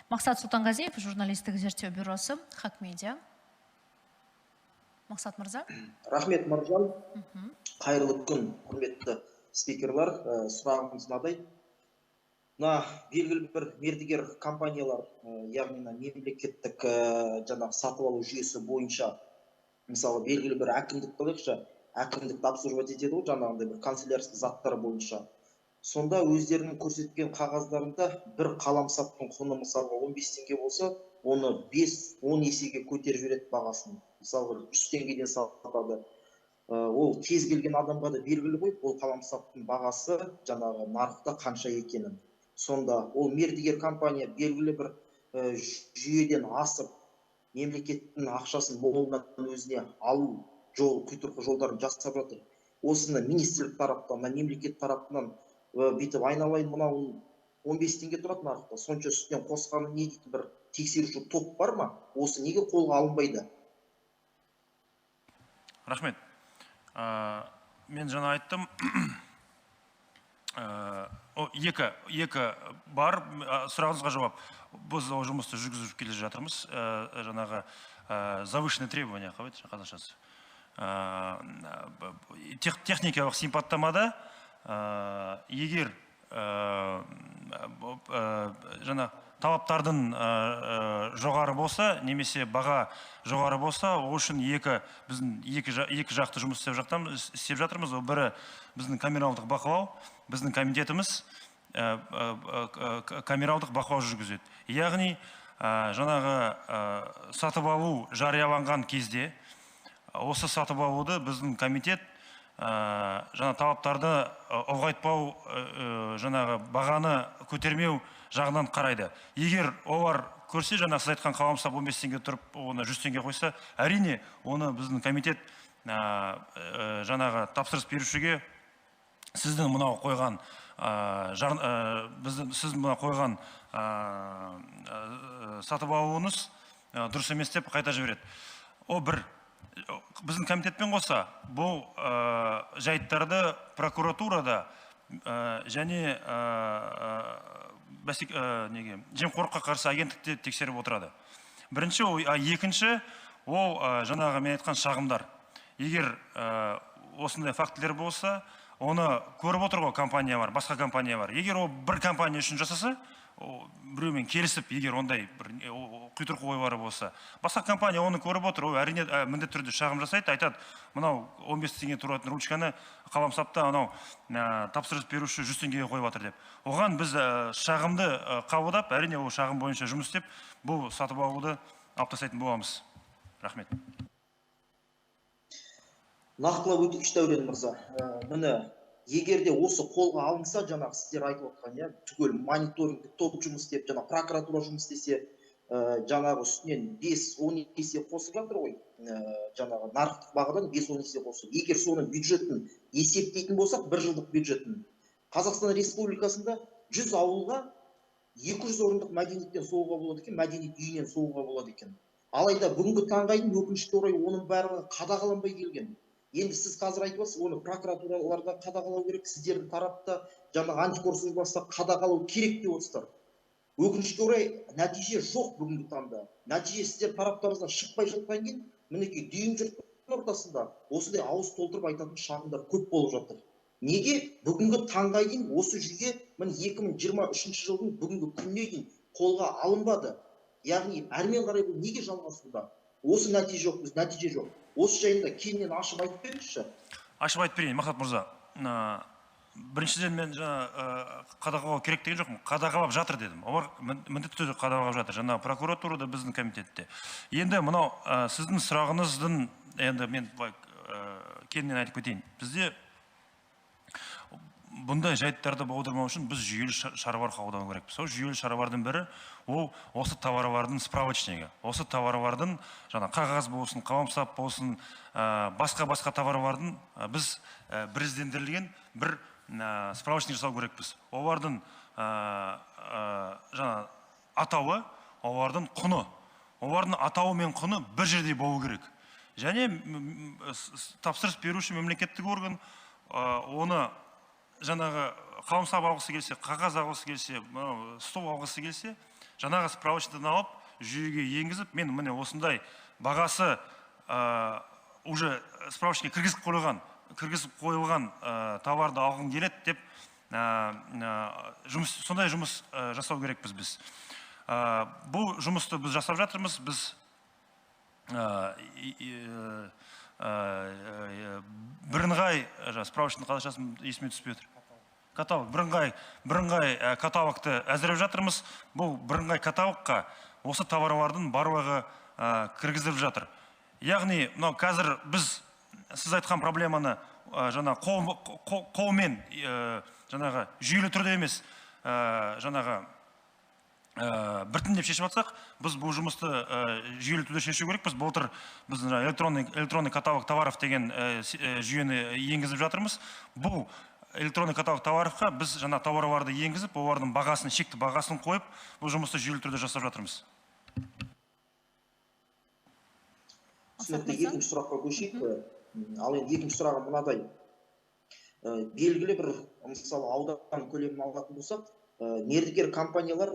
Мақсат Сұлтанғазиев, журналистік зерттеу бюросы, Хак Медиа. Мақсат мырза. Рахмет, Маржан. Қайырлы күн, құрметті спикерлар. Сұрағымыз мынадай. Белгілі бір мердігер компаниялар, яғни мемлекеттік сатып алу жүйесі бойынша, мысалы белгілі бір әкімдік болайықшы, әкімдік тапсырып етеді ғой, жаңағындай бір канцелярский заттар бойынша. Сонда өздерінің көрсеткен қағаздарында бір қаламсаптың құны мысалға 15 теңге болса, оны 5-10 есеге көтеріп жібереді бағасын. Мысалы 100 теңгеден сатады. Ол кез келген адамға да белгілі ғой, ол қаламсаптың бағасы жаңағы нарықта қанша екенін. Сонда ол мердігер компания белгілі бір жүйеден асып, мемлекеттің ақшасын молынан өзіне алу құйтырқы жолдарын жасап жатыр. Осыны министрлік тараптан, мемлекет тарапынан бүйтіп айналайын, мынау 15 теңге тұрады нарықта, сонша үстінен қосқаны не дейді, бір тексеруші топ бар ма? Осы неге қолға алынбайды? Рахмет. Мен жаңа айттым, екі бар, сұрағыңызға жауап. Біз жұмысты жүргізіп келе жатырмыз. Жаңағы завышенные требования, қазақшасы. Техникалық сипаттамада егер жаңа талаптардың жоғары болса, немесе баға жоғары болса, ол үшін біздің екі жақты жұмыс істеп жатырмыз. Ол бірі біздің камералдық бақылау, біздің комитетіміз камералдық бақылау жүргізеді. Яғни жаңағы сатып алу жарияланған кезде, осы сатып алуды біздің комитет жаңа талаптарды ұлғайтпау, жаңағы бағаны көтермеу жағынан қарайды. Егер олар көрсе, жаңа сіз айтқан қаламсап 15 теңге тұрып, оны 100 теңге қойса, әрине, оны біздің комитет жаңағы тапсырыс берушіге сіздің мынау қойған сатып алуыңыз дұрыс емес деп қайта жібереді. О, бір біздің комитетпен қоса, бұл жайттарды прокуратурада және жемқорлыққа қарсы агенттікте тексеріп отырады. Бірінші, екінші, ол жаңағы мен айтқан шағымдар. Егер осындай фактілер болса, оны көріп отыр ғой компаниялар, басқа компаниялар. Егер ол бір компания үшін жасаса, біреумен келісіп, егер ондай құйтырқы ойлары болса, басқа компания оны көріп отыр, ол әрине міндетті түрде шағым жасайды, айтады, мынау 15 теңге тұратын ручканы қаламсапта анау тапсырыс беруші 100 теңгеге қойып жатыр деп. Оған біз шағымды қабылдап, әрине ол шағым бойынша жұмыс істеп, бұл сатып алуды алып тастайтын боламыз. Рахмет. Нақтылап өтейікші Дәурен мырза. Міне, егерде осы қолға алынса, жаңағы сіздер айтып отқан, түгел мониторингтік топ жұмыс істеп, жаңағы прокуратура жұмыс істесе, жаңағы үстінен 5-10 есе қосып жатыр ғой, жаңағы нарықтық бағадан 5-10 есе қосып. Егер соның бюджетін есептейтін болсақ, бір жылдық бюджетін, Қазақстан Республикасында 100 ауылға 200 орындық мәдениеттен соғуға болады екен, мәдениет үйінен соғуға болады екен. Алайда бүгінгі таңға дейін өкінішке орай оның барлығы қадағаланбай келген. Енді сіз қазір айтып отырсыз, оны прокуратураларда қадағалау керек, сіздердің тарапта жаңағы антикор службасында қадағалау керек деп отырсыздар. Өкінішке орай нәтиже жоқ бүгінгі таңда. Нәтиже сіздер тараптарыңыздан шықпай жатқан кейін, мінекей дүйім жұрттың ортасында осындай ауыз толтырып айтатын шағымдар көп болып жатыр. Неге бүгінгі таңға дейін осы жүйе 2023 жылдың бүгінгі күніне дейін қолға алынбады? Яғни әрмен қарай бұл неге жалғасуда? Осы нәтиже жоқ, нәтиже жоқ. Осы жайында кеңінен ашып айтып беріңізші. Ашып айтып берейін, Мақсат мырза. Біріншіден мен қадағалау керек деген жоқпын, қадағалап жатыр дедім. Олар міндетті түрде қадағалап жатыр. Жаңа прокуратурада, біздің комитетте. Енді мынау сіздің сұрағыңыздың, енді мен кеңінен айтып кетейін. Бізде бұндай жайттарды болдырмау үшін біз жүйелі шаралар қабылдау керекпіз. Сол жүйелі шаралардың бірі ол осы товарлардың справочнигі. Осы товарлардың жаңа қағаз болсын, қаламсап болсын, басқа товарлардың біз біріздендірілген бір справочник жасау керекпіз. Олардың жаңа атауы, олардың құны. Олардың атауы мен құны бір жерде болу керек. Және тапсырыс беруші мемлекеттік орган оны жаңағы қаламсап алғысы келсе, қағаз алғысы келсе, стол алғысы келсе, жаңағы справочниктен алып жүйеге енгізіп, мен міне осындай бағасы уже справочникке кіргізіп қойылған товарды алғым келеді деп сондай жұмыс жасау керекпіз біз. Бұл жұмысты біз жасап жатырмыз. Біз бірыңғай справочник қалашасын есіме түспей отыр. Каталог, бірыңғай каталогты әзірлеп жатырмыз. Бұл бірыңғай каталогқа осы товарлардың барлығы кіргізіліп жатыр. Яғни, қазір біз сіз айтқан проблеманы жаңа қолмен жаңағы жүйелі түрде емес жаңағы біртіндеп шешіп жатсақ, біз бұл жұмысты жүйелі түрде шешу керекпіз. Былтыр біз электронный каталог товаров деген жүйені енгізіп жатырмыз. Бұл электронный каталог товарқа біз жаңа товарларды енгізіп, олардың бағасын, шекті бағасын қойып, бұл жұмысты жүйелі түрде жасап жатырмыз. Түсінікті, екінші сұраққа көшейік. Ал енді екінші сұрағым мынадай. Белгілі бір, мысалы, аудан көлемін алатын болсақ, мердігер компаниялар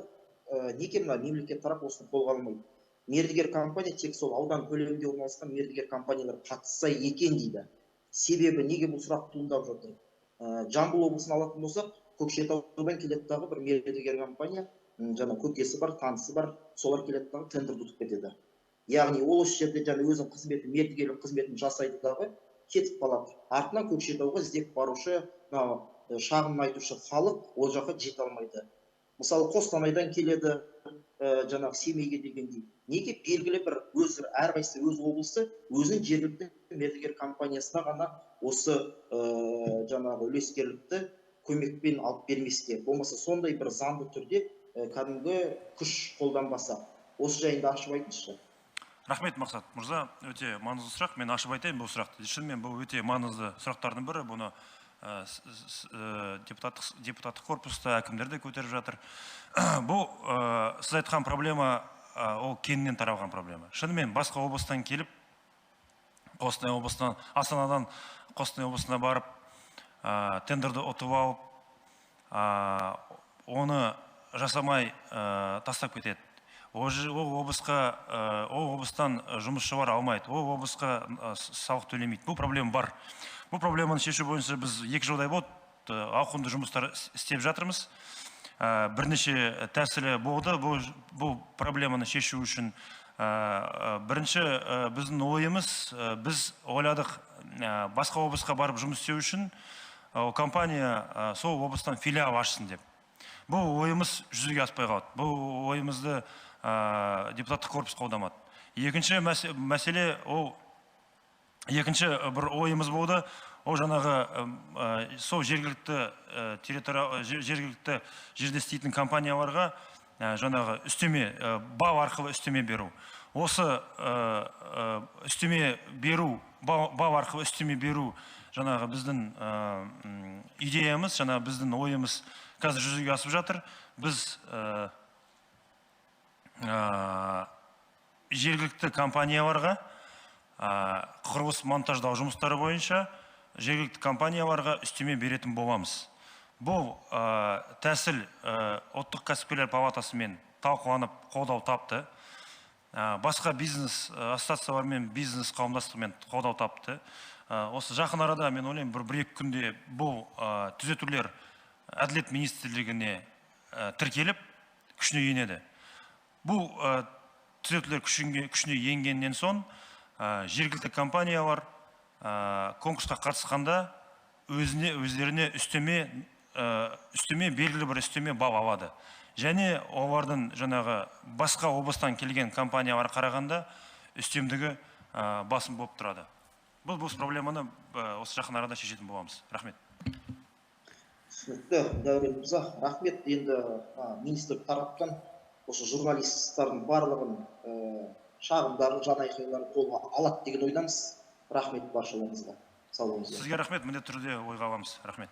неге мына мемлекет тарап осыны қолға алмайды? Мердігер компания тек сол аудан көлемінде орналасқан мердігер компаниялар қатысса екен дейді. Себебі неге бұл сұрақ туындап жатыр? Жамбыл облысын алатын болсақ, Көкшетаудан келеді дағы бір мердігер компания, жаңа көкесі бар, танысы бар, солар келеді дағы тендерді ұтып кетеді. Яғни ол осы жерде жаңа өзінің қызметін, мердігерлік қызметін жасайды дағы, кетіп қалады. Артынан Көкшетауға іздеп барушы, шағым айтушы халық ол жаққа жете алмайды. Мысалы, Қостанайдан келеді, жаңағы Семейге дегендей. Неге белгілі бір әрқайсысы өз облысы өзінің жергілікті мердігер компаниясына ғана осы жаңағы үлескерлікті көмекпен алып бермеске, болмаса сондай бір заңды түрде кәдімгі күш қолданбаса. Осы жайында ашып айтыңызшы. Рахмет, Мақсат мырза, өте маңызды сұрақ. Мен ашып айтайын бұл сұрақты. Шынымен бұл өте маңызды сұрақтардың бірі. Бұны депутаттық корпуста әкімдер де көтеріп жатыр. Бұл сіз айтқан проблема, ол кеңінен таралған проблема. Шынымен басқа облыстан келіп, Қостанай облысынан, Астанадан Қостанай облысына барып, тендерді ұтып алып, оны жасамай тастап кетеді. Ол облыстан жұмысшы бар алмайды, ол облысқа салық төлемейді. Бұл проблема бар. Бұл проблеманы шешу бойынша біз 2 жылдай болды, ауқымды жұмыстар істеп жатырмыз. Бірнеше тәсілі болды бұл проблеманы шешу үшін. Бірінші біздің ойымыз, біз ойладық басқа облысқа барып жұмыс істеу үшін компания сол облыстан филиал ашсын деп. Бұл ойымыз жүзеге аспай қалды. Бұл ойымызды депутаттық корпус қолдамады. Екінші мәселе, екінші бір ойымыз болды, ол жаңағы сол жергілікті жерде істейтін компанияларға жаңағы үстеме, бау арқылы үстеме беру. Осы үстеме беру, бау арқылы үстеме беру жаңағы біздің идеямыз, жаңағы біздің ойымыз қазір жүзеге асып жатыр. Біз жергілікті компанияларға құрылыс монтаждау жұмыстары бойынша жергілікті компанияларға үстеме беретін боламыз. Бұл тәсіл ұлттық кәсіпкерлер палатасымен талқыланып қолдау тапты. Басқа бизнес ассоциациялармен, бизнес қауымдастығымен қолдау тапты. Осы жақын арада мен ойлаймын, бір-екі күнде бұл түзетулер Әділет министрлігіне тіркеліп, күшіне енеді. Бұл түзетулер күшіне енгеннен соң жергілікті компаниялар конкурсқа қатысқанда өздеріне үстеме белгілі бір үстеме бау алады. Және олардың жаңағы басқа облыстан келген компаниялар қарағанда үстемдігі басым болып тұрады. Бұл проблеманы осы жақын арада шешетін боламыз. Рахмет. Түсінікті, Дәурен мырза, рахмет. Енді министрлік тараптан осы журналистердің барлығын шағымдарын, жанайқайларын қолға алады деген ойдамыз. Рахмет баршаларыңызға. Сау болыңыздар. Сізге рахмет, міндетті түрде ойға аламыз. Рахмет.